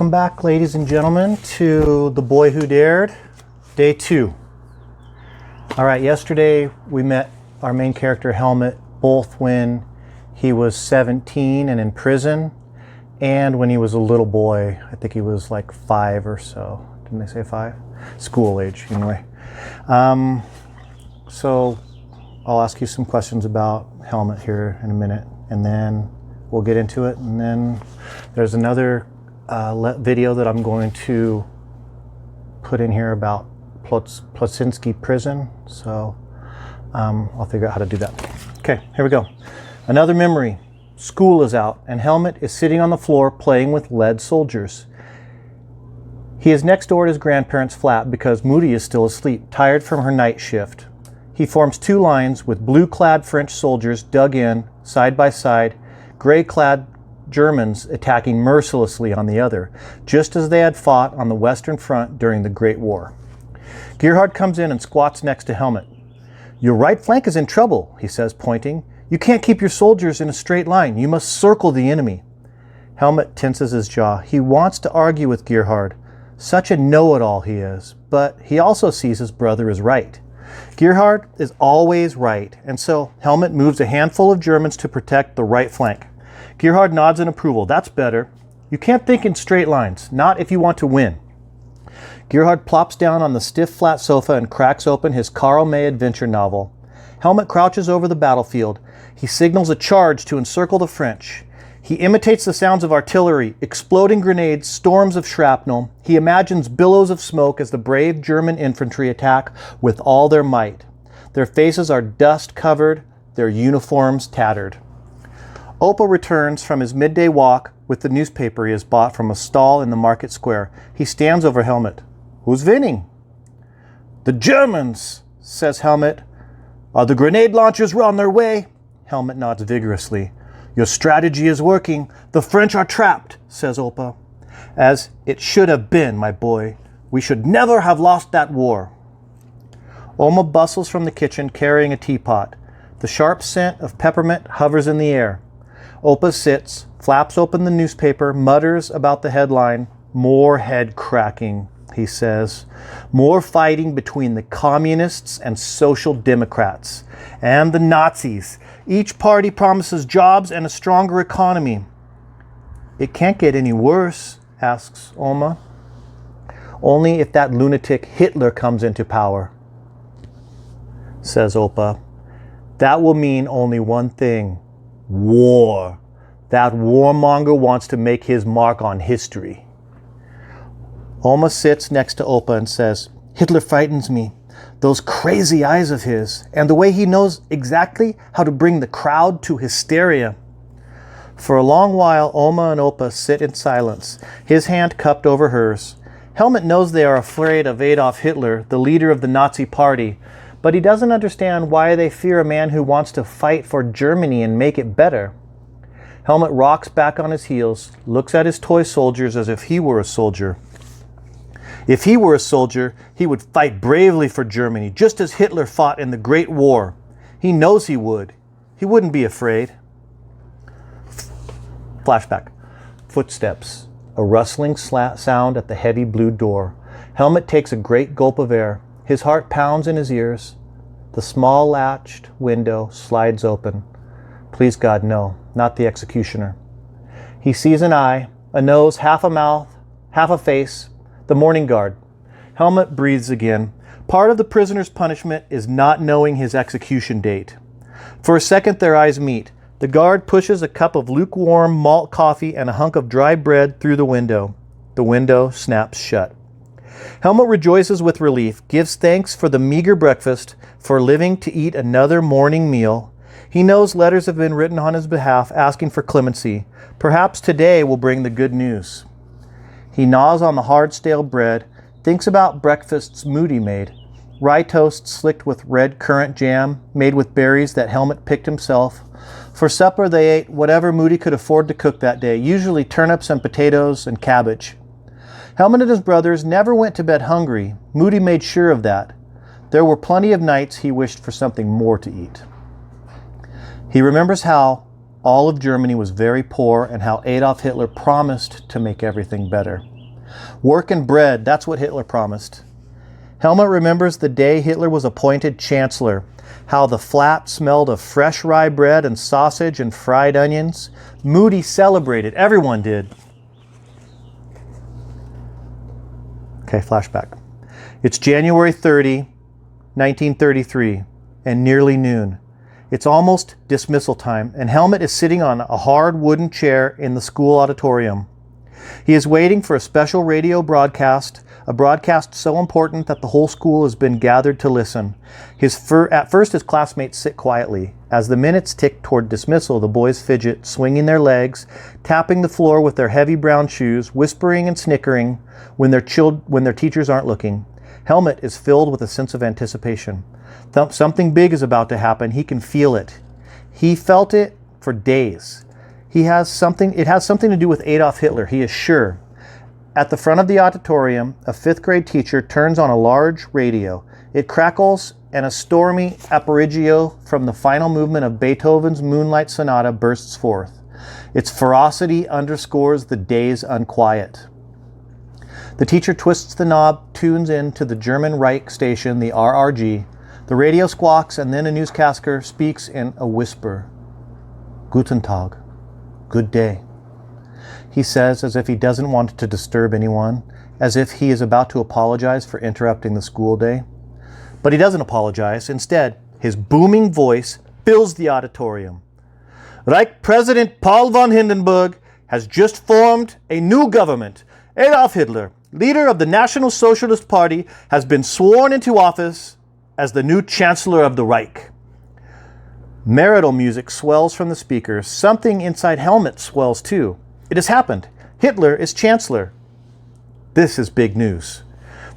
Welcome back, ladies and gentlemen, to The Boy Who Dared, Day 2. All right, yesterday we met our main character, Helmet, both when he was 17 and in prison, and when he was a little boy. I think he was like 5 or so. Didn't they say 5? School age, anyway. So I'll ask you some questions about Helmet here in a minute, and then we'll get into it. And then there's another video that I'm going to put in here about Plosinski prison. So I'll figure out how to do that. Okay, here we go. Another memory. School is out, and Helmet is sitting on the floor playing with lead soldiers. He is next door at his grandparents' flat because Moody is still asleep, tired from her night shift. He forms 2 lines with blue-clad French soldiers dug in, side by side, gray-clad Germans attacking mercilessly on the other, just as they had fought on the Western Front during the Great War. Gerhard comes in and squats next to Helmet. "Your right flank is in trouble," he says, pointing. "You can't keep your soldiers in a straight line. You must circle the enemy." Helmet tenses his jaw. He wants to argue with Gerhard. Such a know-it-all he is, but he also sees his brother is right. Gerhard is always right, and so Helmet moves a handful of Germans to protect the right flank. Gerhard nods in approval. "That's better. You can't think in straight lines, not if you want to win." Gerhard plops down on the stiff flat sofa and cracks open his Karl May adventure novel. Helmet crouches over the battlefield. He signals a charge to encircle the French. He imitates the sounds of artillery, exploding grenades, storms of shrapnel. He imagines billows of smoke as the brave German infantry attack with all their might. Their faces are dust-covered, their uniforms tattered. Opa returns from his midday walk with the newspaper he has bought from a stall in the market square. He stands over Helmet. "Who's winning?" "The Germans," says Helmet. "Are the grenade launchers on their way?" Helmet nods vigorously. "Your strategy is working. The French are trapped," says Opa. "As it should have been, my boy. We should never have lost that war." Oma bustles from the kitchen carrying a teapot. The sharp scent of peppermint hovers in the air. Opa sits, flaps open the newspaper, mutters about the headline. "More head cracking," he says. "More fighting between the communists and social democrats. And the Nazis. Each party promises jobs and a stronger economy." "It can't get any worse," asks Oma. "Only if that lunatic Hitler comes into power," says Opa. "That will mean only one thing. War. That warmonger wants to make his mark on history." Oma sits next to Opa and says, "Hitler frightens me. Those crazy eyes of his, and the way he knows exactly how to bring the crowd to hysteria." For a long while, Oma and Opa sit in silence, his hand cupped over hers. Helmet knows they are afraid of Adolf Hitler, the leader of the Nazi Party, but he doesn't understand why they fear a man who wants to fight for Germany and make it better. Helmet rocks back on his heels, looks at his toy soldiers as if he were a soldier. If he were a soldier, he would fight bravely for Germany, just as Hitler fought in the Great War. He knows he would. He wouldn't be afraid. Flashback. Footsteps. A rustling sound at the heavy blue door. Helmet takes a great gulp of air. His heart pounds in his ears. The small latched window slides open. Please God, no, not the executioner. He sees an eye, a nose, half a mouth, half a face. The morning guard. Helmet breathes again. Part of the prisoner's punishment is not knowing his execution date. For a second their eyes meet. The guard pushes a cup of lukewarm malt coffee and a hunk of dry bread through the window. The window snaps shut. Helmet rejoices with relief, gives thanks for the meager breakfast, for living to eat another morning meal. He knows letters have been written on his behalf asking for clemency. Perhaps today will bring the good news. He gnaws on the hard, stale bread, thinks about breakfasts Moody made. Rye toast slicked with red currant jam, made with berries that Helmet picked himself. For supper they ate whatever Moody could afford to cook that day, usually turnips and potatoes and cabbage. Helmet and his brothers never went to bed hungry. Moody made sure of that. There were plenty of nights he wished for something more to eat. He remembers how all of Germany was very poor and how Adolf Hitler promised to make everything better. Work and bread, that's what Hitler promised. Helmut remembers the day Hitler was appointed chancellor, how the flat smelled of fresh rye bread and sausage and fried onions. Moody celebrated, everyone did. Okay, flashback. It's January 30, 1933, and nearly noon. It's almost dismissal time, and Helmut is sitting on a hard wooden chair in the school auditorium. He is waiting for a special radio broadcast, a broadcast so important that the whole school has been gathered to listen. At first, his classmates sit quietly. As the minutes tick toward dismissal, the boys fidget, swinging their legs, tapping the floor with their heavy brown shoes, whispering and snickering when their teachers aren't looking. Helmut is filled with a sense of anticipation. Something big is about to happen. He can feel it. He felt it for days. It has something to do with Adolf Hitler, he is sure. At the front of the auditorium, a 5th grade teacher turns on a large radio. It crackles, and a stormy apparigio from the final movement of Beethoven's Moonlight Sonata bursts forth. Its ferocity underscores the day's unquiet. The teacher twists the knob, tunes in to the German Reich station, the RRG. The radio squawks, and then a newscaster speaks in a whisper. Guten Tag. Good day. He says, as if he doesn't want to disturb anyone, as if he is about to apologize for interrupting the school day. But he doesn't apologize. Instead, his booming voice fills the auditorium. Reich President Paul von Hindenburg has just formed a new government. Adolf Hitler, leader of the National Socialist Party, has been sworn into office as the new Chancellor of the Reich. Marital music swells from the speakers. Something inside Helmut swells too. It has happened. Hitler is Chancellor. This is big news.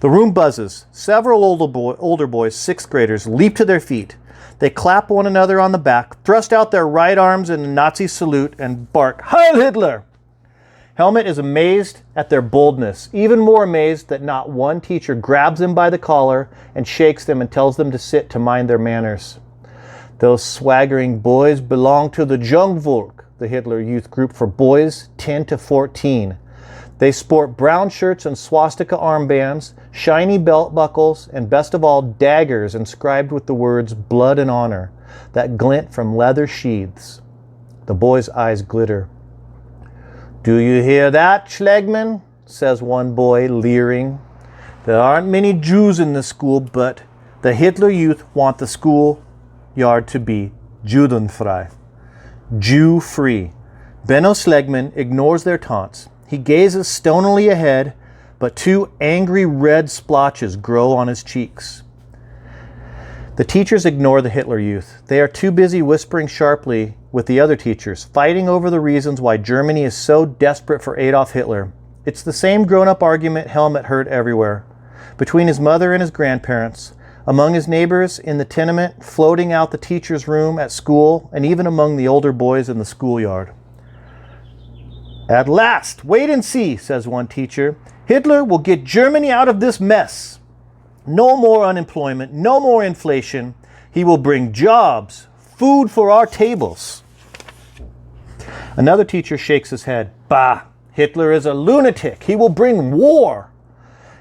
The room buzzes. Several older boys, 6th graders, leap to their feet. They clap one another on the back, thrust out their right arms in a Nazi salute, and bark, Heil Hitler! Helmut is amazed at their boldness, even more amazed that not one teacher grabs them by the collar and shakes them and tells them to sit to mind their manners. Those swaggering boys belong to the Jungvolk, the Hitler Youth group for boys 10 to 14. They sport brown shirts and swastika armbands, shiny belt buckles, and best of all, daggers inscribed with the words blood and honor that glint from leather sheaths. The boys' eyes glitter. Do you hear that, Schlegman? Says one boy, leering. There aren't many Jews in the school, but the Hitler Youth want the school yard to be Judenfrei, Jew-free. Benno Schlegman ignores their taunts. He gazes stonily ahead, but 2 angry red splotches grow on his cheeks. The teachers ignore the Hitler Youth. They are too busy whispering sharply with the other teachers, fighting over the reasons why Germany is so desperate for Adolf Hitler. It's the same grown-up argument Helmut heard everywhere, between his mother and his grandparents, among his neighbors in the tenement, floating out the teacher's room at school, and even among the older boys in the schoolyard. At last, wait and see, says one teacher. Hitler will get Germany out of this mess. No more unemployment, no more inflation. He will bring jobs, food for our tables. Another teacher shakes his head. Bah, Hitler is a lunatic. He will bring war.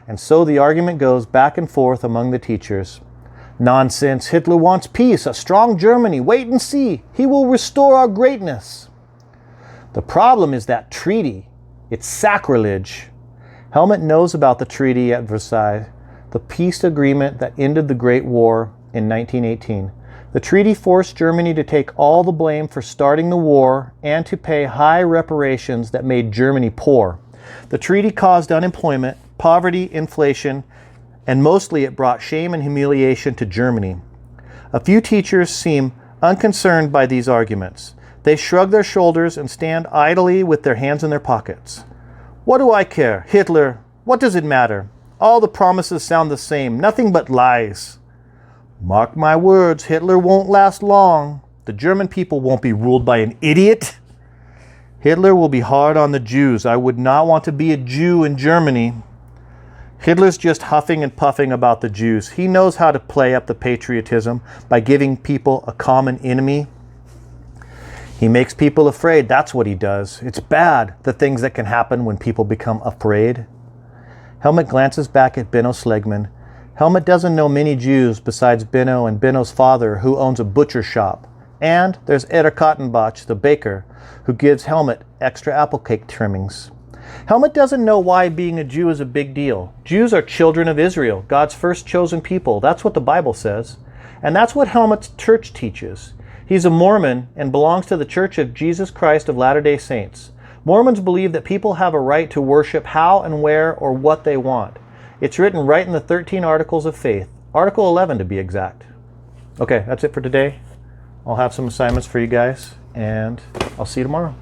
And so the argument goes back and forth among the teachers. Nonsense, Hitler wants peace, a strong Germany. Wait and see. He will restore our greatness. The problem is that treaty. It's sacrilege. Helmut knows about the treaty at Versailles, the peace agreement that ended the Great War in 1918. The treaty forced Germany to take all the blame for starting the war and to pay high reparations that made Germany poor. The treaty caused unemployment, poverty, inflation, and mostly it brought shame and humiliation to Germany. A few teachers seem unconcerned by these arguments. They shrug their shoulders and stand idly with their hands in their pockets. What do I care? Hitler, what does it matter? All the promises sound the same, nothing but lies. Mark my words, Hitler won't last long. The German people won't be ruled by an idiot. Hitler will be hard on the Jews. I would not want to be a Jew in Germany. Hitler's just huffing and puffing about the Jews. He knows how to play up the patriotism by giving people a common enemy. He makes people afraid. That's what he does. It's bad, the things that can happen when people become afraid. Helmut glances back at Benno Slegman. Helmut doesn't know many Jews besides Benno and Benno's father, who owns a butcher shop. And there's Eder Kottenbach, the baker, who gives Helmut extra apple cake trimmings. Helmut doesn't know why being a Jew is a big deal. Jews are children of Israel, God's first chosen people. That's what the Bible says. And that's what Helmut's church teaches. He's a Mormon and belongs to the Church of Jesus Christ of Latter-day Saints. Mormons believe that people have a right to worship how and where or what they want. It's written right in the 13 Articles of Faith. Article 11 to be exact. Okay, that's it for today. I'll have some assignments for you guys, and I'll see you tomorrow.